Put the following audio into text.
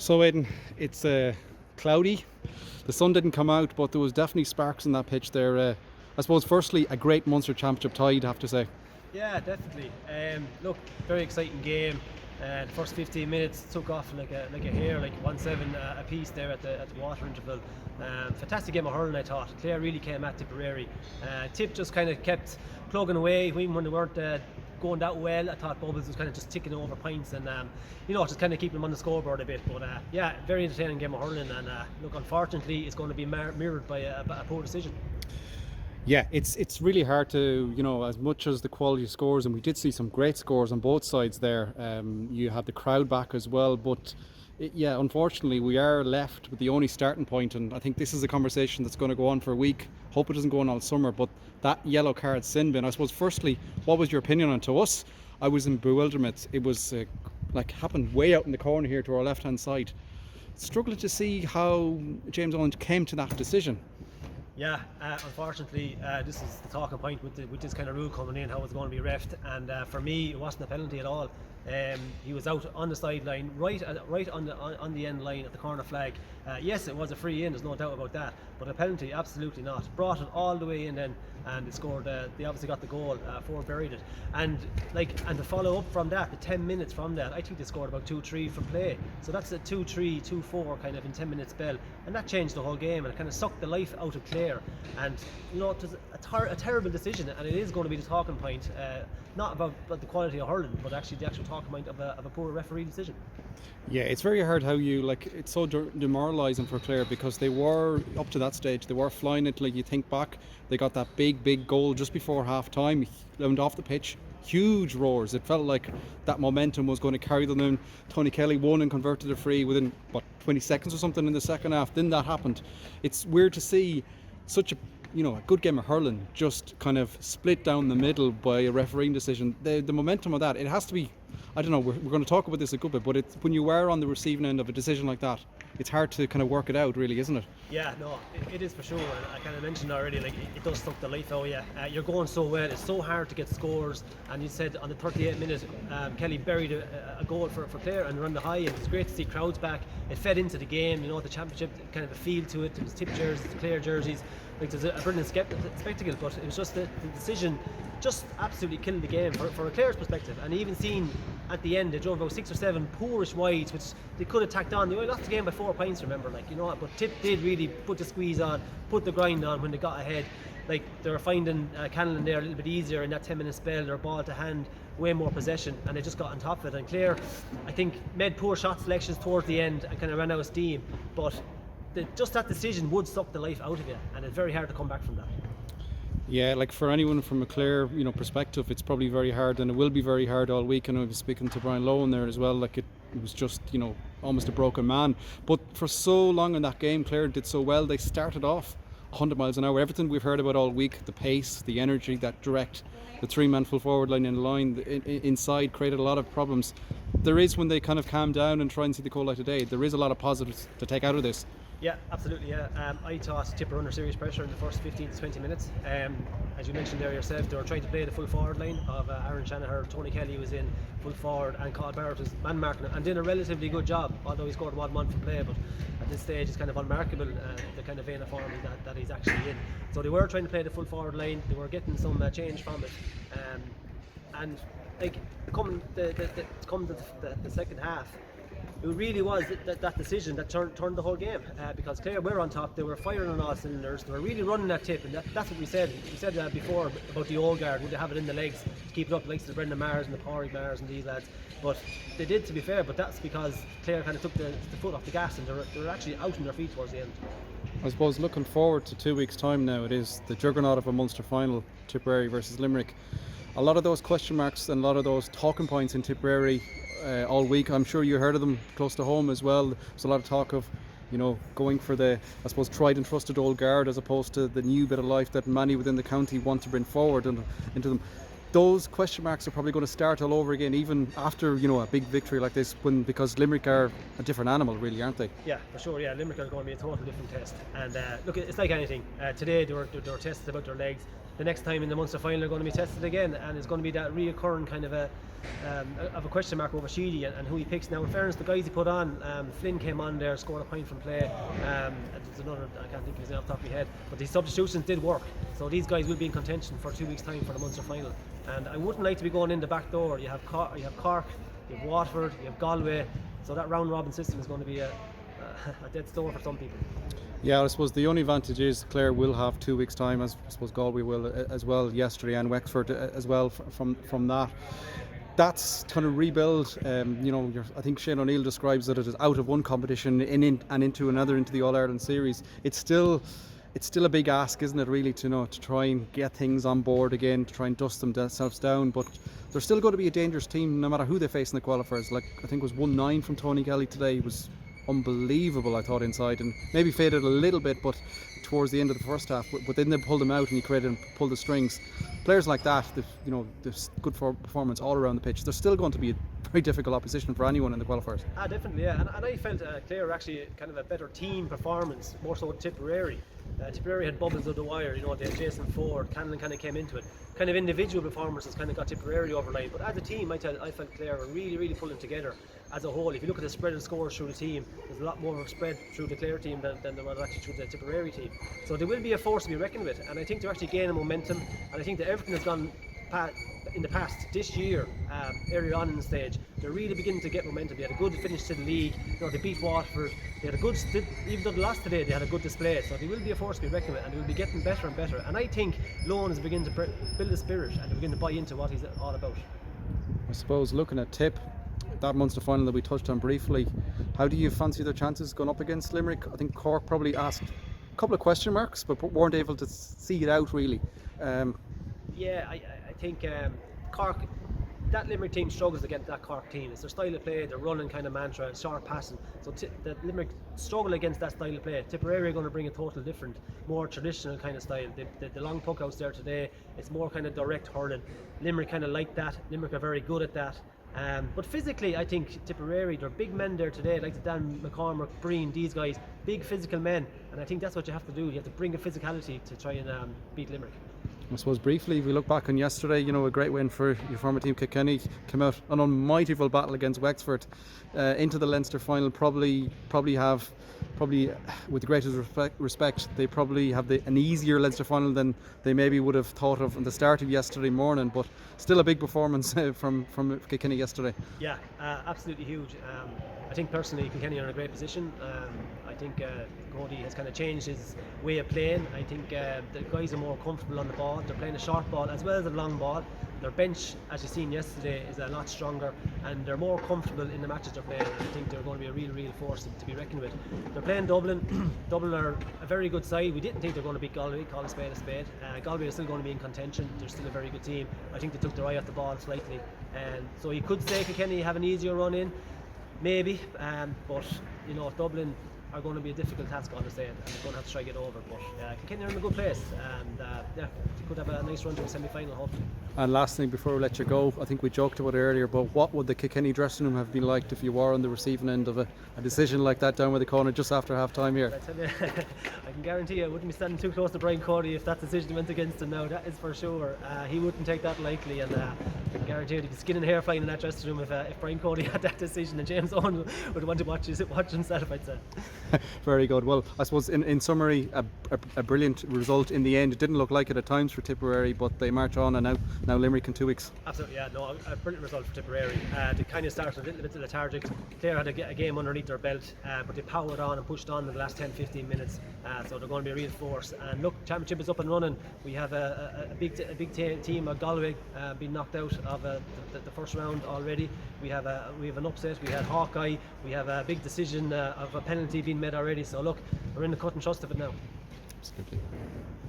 So Aidan, it's cloudy. The sun didn't come out, but there was definitely sparks in that pitch there. I suppose firstly, a great Munster Championship tie, I'd have to say. Yeah, definitely. Look, very exciting game. The first 15 minutes took off like a hare, like 1-7 a piece there at the water interval. Fantastic game of hurling, I thought. Clare really came at Tipperary. Tip just kind of kept plugging away, even when they weren't going that well. I thought Bubbles was kind of just ticking over points and just kind of keeping them on the scoreboard a bit. But yeah, very entertaining game of hurling. And look, unfortunately, it's going to be mirrored by a poor decision. Yeah, it's really hard to, as much as the quality of scores, and we did see some great scores on both sides there. You have the crowd back as well, but unfortunately we are left with the only starting point, and I think this is a conversation that's going to go on for a week. Hope it doesn't go on all summer, but that yellow card sin bin, I suppose firstly, what was your opinion on it? To us, I was in bewilderment. It was happened way out in the corner here to our left hand side. Struggling to see how James Owen came to that decision. Yeah, unfortunately, this is the talking point with this kind of rule coming in, how it's going to be refed. And for me, it wasn't a penalty at all. He was out on the sideline, right on the end line at the corner flag. Yes, it was a free in, there's no doubt about that. But a penalty, absolutely not. Brought it all the way in then, and they scored. They obviously got the goal. Ford buried it, and the follow up from that, the 10 minutes from that, I think they scored about 2-3 from play. So that's a 2-3, 2-4 kind of in 10 minute spell, and that changed the whole game and it kind of sucked the life out of Clare. And it was a terrible decision, and it is going to be the talking point, not about the quality of hurling, but actually the actual talking point of a poor referee decision. Yeah, it's very hard how you it's so demoralising for Clare, because they were up to that stage, they were flying it. Like, you think back, they got that big goal just before half time, went off the pitch, huge roars. It felt like that momentum was going to carry them in. Tony Kelly won and converted a free within 20 seconds or something in the second half. Then that happened. It's weird to see such a good game of hurling just kind of split down the middle by a refereeing decision. The momentum of that, it has to be, I don't know, we're going to talk about this a good bit, but it's when you are on the receiving end of a decision like that, it's hard to kind of work it out, really, isn't it? Yeah, no, it is for sure. And I kind of mentioned already, it does suck the life out of you. You're going so well, it's so hard to get scores. And you said on the 38th minute, Kelly buried a goal for Clare and run the high, and it's great to see crowds back. It fed into the game, the championship, kind of a feel to it. There was Tip jerseys, Clare jerseys. There's a brilliant spectacle, but it was just the decision just absolutely killed the game for a Clare's perspective. And even seen at the end, they drove about 6 or 7 poorish wides, which they could have tacked on. They only lost the game by 4 points, remember, but Tip did really put the squeeze on, put the grind on when they got ahead. They were finding Cannon there a little bit easier in that 10-minute spell. Their ball to hand, way more possession, and they just got on top of it. And Clare, I think, made poor shot selections towards the end and kind of ran out of steam, but just that decision would suck the life out of you, and it's very hard to come back from that. Yeah, for anyone from a Clare perspective, it's probably very hard, and it will be very hard all week. And I was speaking to Brian Lowen there as well. It was just almost a broken man. But for so long in that game, Clare did so well. They started off 100 miles an hour. Everything we've heard about all week, the pace, the energy, that direct, the 3-man full forward line in the line inside created a lot of problems. There is, when they kind of calm down and try and see the cold light of day, there is a lot of positives to take out of this. Yeah, absolutely. Yeah, I thought Tip were under serious pressure in the first 15 to 20 minutes. As you mentioned there yourself, they were trying to play the full forward line of Aaron Shanahan. Tony Kelly was in full forward, and Carl Barrett was man marking and did a relatively good job, although he scored 1-1 from play. But at this stage, it's kind of unmarkable, the kind of vein of form that he's actually in. So they were trying to play the full forward line. They were getting some change from it, and coming to the second half, it really was that decision that turned the whole game, because Clare were on top. They were firing on all cylinders. They were really running that Tip, and that's what we said. We said before about the old guard, would they have it in the legs to keep it up, like the Brendan Mars and the Pádraig Mars and these lads. But they did, to be fair, but that's because Clare kind of took the foot off the gas, and they were actually out on their feet towards the end. I suppose looking forward to 2 weeks' time now, it is the juggernaut of a Munster final, Tipperary versus Limerick. A lot of those question marks and a lot of those talking points in Tipperary all week, I'm sure you heard of them close to home as well. There's a lot of talk of going for the, I suppose, tried and trusted old guard, as opposed to the new bit of life that many within the county want to bring forward into them. Those question marks are probably going to start all over again, even after a big victory like this, because Limerick are a different animal, really, aren't they? Yeah, for sure. Yeah, Limerick are going to be a totally different test. And look, it's like anything. Today they were tested about their legs. the next time in the Munster final they're going to be tested again, and it's going to be that reoccurring kind of a question mark over Sheedy and who he picks. Now, in fairness, the guys he put on, Flynn came on there, scored a point from play. There's another, I can't think of his name off the top of my head, but these substitutions did work. So these guys will be in contention for 2 weeks' time for the Munster final. And I wouldn't like to be going in the back door. You have Cork, you have Waterford, you have Galway. So that round robin system is going to be a dead store for some people. Yeah, I suppose the only advantage is Clare will have 2 weeks' time, as I suppose Galway will as well yesterday, and Wexford as well from that. That's kind of rebuild. I think Shane O'Neill describes it as out of one competition and into another, into the All-Ireland series. It's still a big ask, isn't it, really, to try and get things on board again, to try and dust themselves down. But they're still going to be a dangerous team, no matter who they face in the qualifiers. Like, I think it was 1-9 from Tony Kelly today. It was unbelievable, I thought, inside, and maybe faded a little bit, but towards the end of the first half. But then they pulled him out and he created and pulled the strings. Players like that, there's good performance all around the pitch. They're still going to be a very difficult opposition for anyone in the qualifiers. Definitely, yeah. And I felt Clare were actually kind of a better team performance, more so Tipperary. Tipperary had bubbles of the wire, they had Jason Ford, Cannon kind of came into it. Kind of individual performances kind of got Tipperary overlaid, but as a team I felt Clare were really, really pulling together as a whole. If you look at the spread of scores through the team, there's a lot more of a spread through the Clare team than there was actually through the Tipperary team. So they will be a force to be reckoned with, and I think they're actually gaining momentum, and I think that everything has gone in the past, this year, earlier on in the stage, they're really beginning to get momentum. They had a good finish to the league, they beat Waterford, they had a good, even though they lost today, they had a good display, so they will be a force to be reckoned with, and they will be getting better and better. And I think Lohan is beginning to build a spirit and begin to buy into what he's all about. I suppose looking at Tip, that Munster final that we touched on briefly, how do you fancy their chances going up against Limerick? I think Cork probably asked a couple of question marks, but weren't able to see it out really. I think Cork, that Limerick team struggles against that Cork team. It's their style of play, their running kind of mantra, short passing. So the Limerick struggle against that style of play. Tipperary are going to bring a total different, more traditional kind of style. The long puck outs there today, it's more kind of direct hurling. Limerick kind of like that. Limerick are very good at that. But physically, I think Tipperary, they're big men there today, like the Dan McCormack, Breen, these guys, big physical men. And I think that's what you have to do. You have to bring a physicality to try and beat Limerick. I suppose briefly, if we look back on yesterday, a great win for your former team, Kilkenny. Came out an unmightful battle against Wexford into the Leinster final. Probably with the greatest respect, they probably have an easier Leinster final than they maybe would have thought of at the start of yesterday morning. But still a big performance from Kilkenny yesterday. Yeah, absolutely huge. I think personally Kilkenny are in a great position. I think Cody has kind of changed his way of playing. I think the guys are more comfortable on the ball. They're playing a short ball as well as a long ball. Their bench, as you've seen yesterday, is a lot stronger, and they're more comfortable in the matches they're playing. I think they're going to be a real force to be reckoned with. They're playing Dublin. Dublin are a very good side. We didn't think they were going to beat Galway, call a spade a spade. Galway are still going to be in contention. They're still a very good team. I think they took their eye off the ball slightly. And so you could say Kilkenny have an easier run in, maybe, but Dublin are going to be a difficult task, I understand, and they're going to have to try to get over. But Kilkenny are in a good place, and they could have a nice run to a semi-final, hopefully. And last thing before we let you go, I think we joked about it earlier, but what would the Kilkenny dressing room have been like if you were on the receiving end of a decision like that down with the corner just after half time here? I tell you, I can guarantee you I wouldn't be standing too close to Brian Cody if that decision went against him now, that is for sure. He wouldn't take that lightly, and I can guarantee you he'd be skin and hair flying in that dressing room if Brian Cody had that decision, and James Owen would want to watch himself, I'd say. Very good. Well, I suppose in summary, a brilliant result in the end. It didn't look like it at times for Tipperary, but they march on, and now Limerick in 2 weeks. Absolutely, yeah. No, a brilliant result for Tipperary. They kind of started a little bit lethargic. Clare had a game underneath their belt, but they powered on and pushed on in the last 10-15 minutes. So they're going to be a real force. And look, championship is up and running. We have a big team of Galway being knocked out of the first round already. We have an upset. We had Hawkeye. We have a big decision of a penalty being made already. So look, we're in the cut and trust of it now. Absolutely.